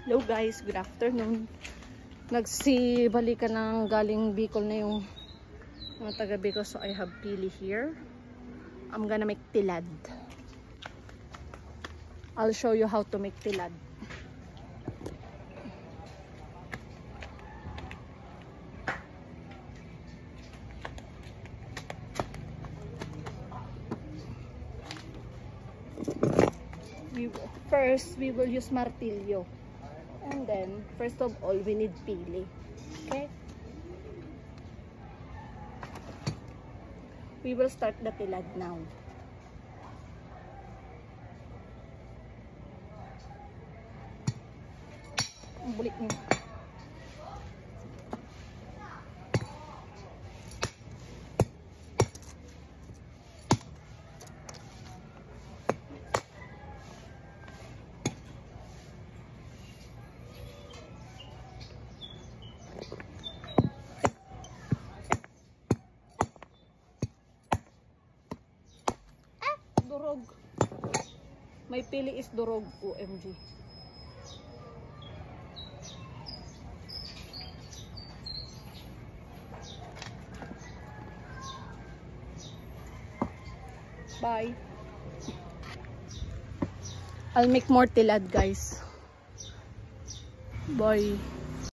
Hello guys, good afternoon. Nagsibalikan ng galing Bicol na yung mga taga Bicol, so I have pili here. I'm gonna make tilad. I'll show you how to make tilad. First, we will use martilyo. And then, first of all, we need pili. Okay? We will start the tilad now. Ang bulik niya. Durog. May pili is durog. OMG. Bye. I'll make more tilad, guys. Bye.